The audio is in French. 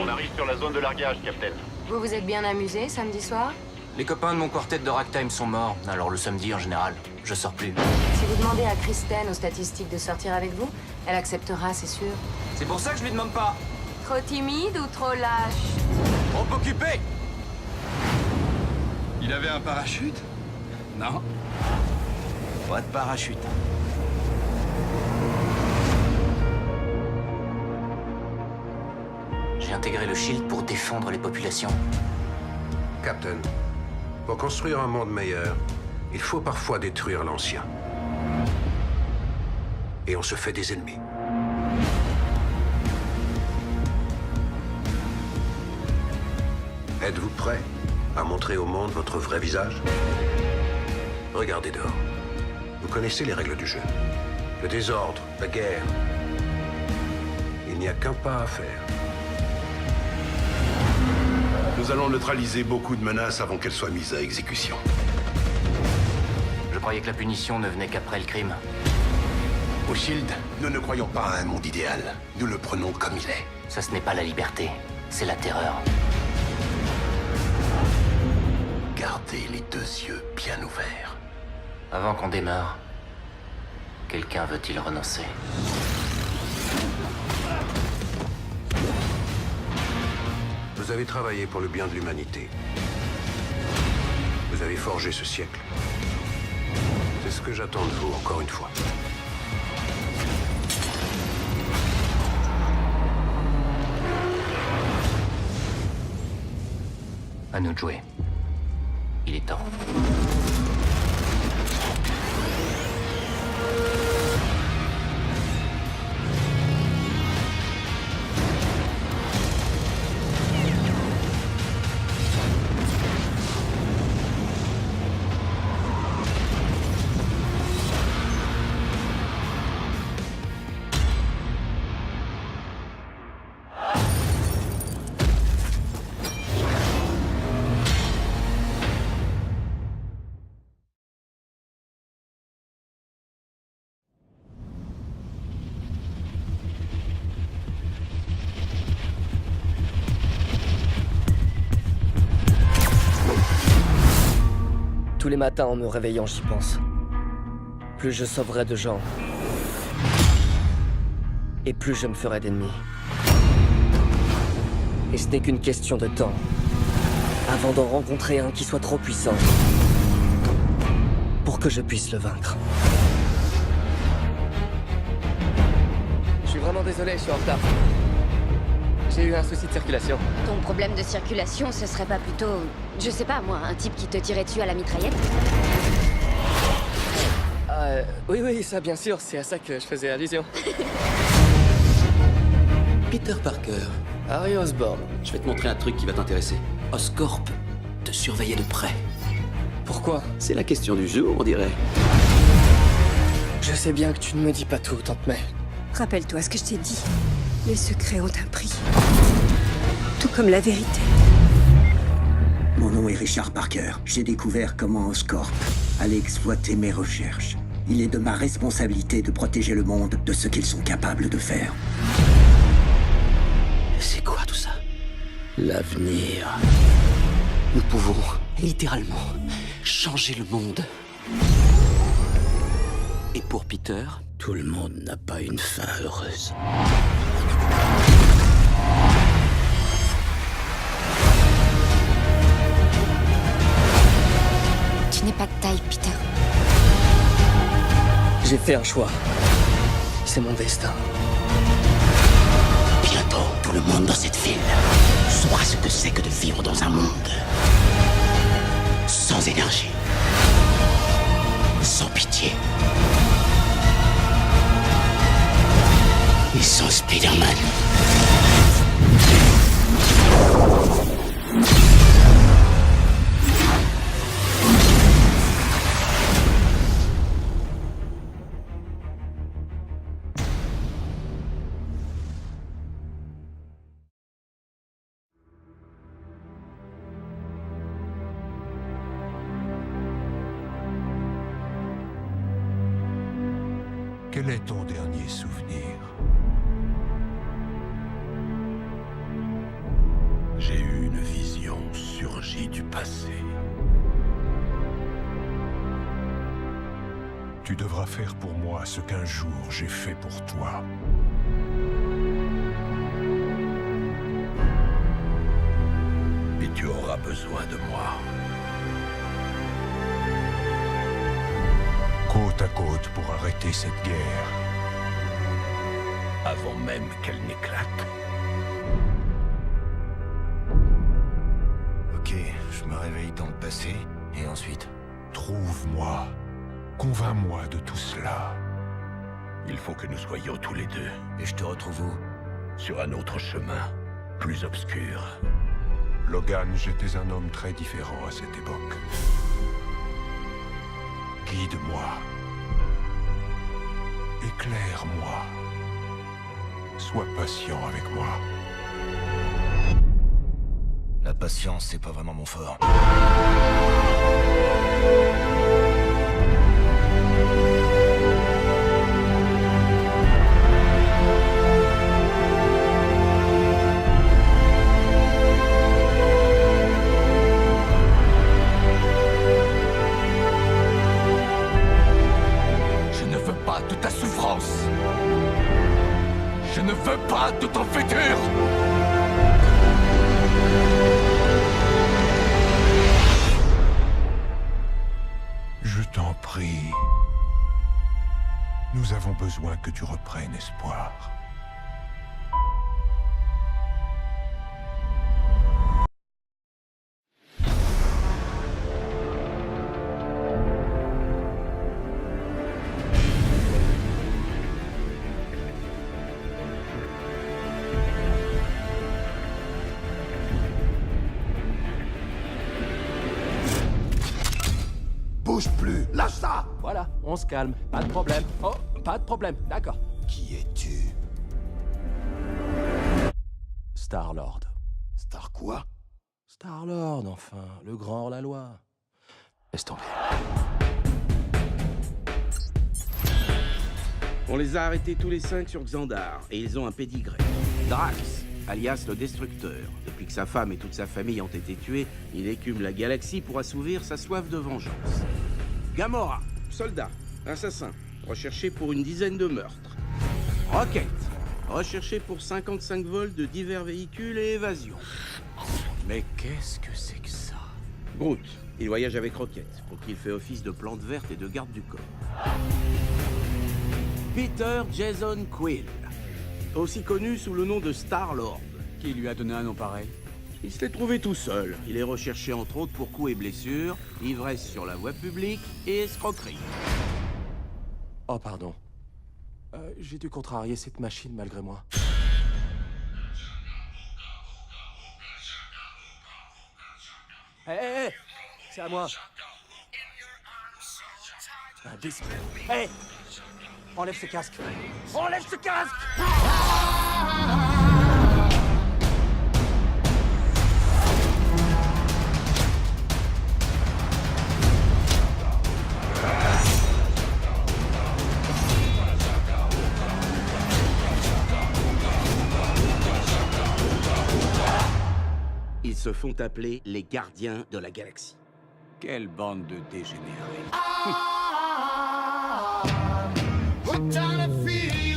On arrive sur la zone de largage, Captain. Vous vous êtes bien amusé samedi soir? Les copains de mon quartet de ragtime sont morts, alors le samedi en général, je sors plus. Si vous demandez à Kristen aux statistiques de sortir avec vous, elle acceptera, c'est sûr. C'est pour ça que je lui demande pas. Trop timide ou trop lâche? Trop occupé. Il avait un parachute? Non. Pas de parachute. J'ai intégré le Shield pour défendre les populations. Captain, pour construire un monde meilleur, il faut parfois détruire l'ancien. Et on se fait des ennemis. Êtes-vous prêt à montrer au monde votre vrai visage? Regardez dehors. Vous connaissez les règles du jeu. Le désordre, la guerre. Il n'y a qu'un pas à faire. Nous allons neutraliser beaucoup de menaces avant qu'elles soient mises à exécution. Je croyais que la punition ne venait qu'après le crime. Au Shield, nous ne croyons pas à un monde idéal. Nous le prenons comme il est. Ça, ce n'est pas la liberté, c'est la terreur. Gardez les deux yeux bien ouverts. Avant qu'on démarre, quelqu'un veut-il renoncer? Vous avez travaillé pour le bien de l'humanité. Vous avez forgé ce siècle. C'est ce que j'attends de vous, encore une fois. À nous de jouer. Il est temps. Tous les matins en me réveillant, j'y pense. Plus je sauverai de gens, et plus je me ferai d'ennemis. Et ce n'est qu'une question de temps, avant d'en rencontrer un qui soit trop puissant, pour que je puisse le vaincre. Je suis vraiment désolé, je suis en retard. J'ai eu un souci de circulation. Ton problème de circulation, ce serait pas plutôt... Je sais pas, moi, un type qui te tirait dessus à la mitraillette? Oui, ça bien sûr, c'est à ça que je faisais allusion. Peter Parker, Harry Osborn. je vais te montrer un truc qui va t'intéresser. Oscorp te surveillait de près. Pourquoi? C'est la question du jour, on dirait. Je sais bien que tu ne me dis pas tout, Tante May. Rappelle-toi ce que je t'ai dit. Les secrets ont un prix. Tout comme la vérité. Mon nom est Richard Parker. J'ai découvert comment Oscorp allait exploiter mes recherches. Il est de ma responsabilité de protéger le monde de ce qu'ils sont capables de faire. C'est quoi tout ça? L'avenir. Nous pouvons, littéralement, changer le monde. Et pour Peter, tout le monde n'a pas une fin heureuse. Tu n'es pas de taille, Peter. J'ai fait un choix. C'est mon destin. Bientôt, tout le monde dans cette ville saura ce que c'est que de vivre dans un monde sans énergie, sans pitié et sans Spider-Man. Quel est ton dernier souvenir? ressurgit du passé. Tu devras faire pour moi ce qu'un jour j'ai fait pour toi. Et tu auras besoin de moi. Côte à côte pour arrêter cette guerre. Avant même qu'elle n'éclate. Ok, je me réveille dans le passé, et ensuite? Trouve-moi. Convainc-moi de tout cela. Il faut que nous soyons tous les deux. Et je te retrouve où? Sur un autre chemin, plus obscur. Logan, j'étais un homme très différent à cette époque. Guide-moi. Éclaire-moi. Sois patient avec moi. La patience, c'est pas vraiment mon fort. Je ne veux pas de ta souffrance. Je ne veux pas de ton futur. Je t'en prie. Nous avons besoin que tu reprennes espoir. Bouge plus, lâche ça. Voilà, on se calme, pas de problème. Oh, pas de problème, d'accord. Qui es-tu? Star-Lord. Star quoi? Star-Lord, enfin, le grand hors-la-loi. Laisse tomber. On les a arrêtés tous les 5 sur Xandar, et ils ont un pédigré. Drax, alias le Destructeur. Depuis que sa femme et toute sa famille ont été tués, il écume la galaxie pour assouvir sa soif de vengeance. Gamora, soldat, assassin, recherché pour une dizaine de meurtres. Rocket, recherché pour 55 vols de divers véhicules et évasions. Mais qu'est-ce que c'est que ça? Groot, il voyage avec Rocket, pour qui il fait office de plante verte et de garde du corps. Peter Jason Quill, aussi connu sous le nom de Star-Lord. Qui lui a donné un nom pareil? Il se l'est trouvé tout seul. Il est recherché entre autres pour coups et blessures, ivresse sur la voie publique et escroquerie. Oh, pardon. J'ai dû contrarier cette machine malgré moi. Hé, c'est à moi. Un disque. Hé, enlève ce casque. Enlève ce casque! Ils se font appeler les gardiens de la galaxie. Quelle bande de dégénérés. What kind of feel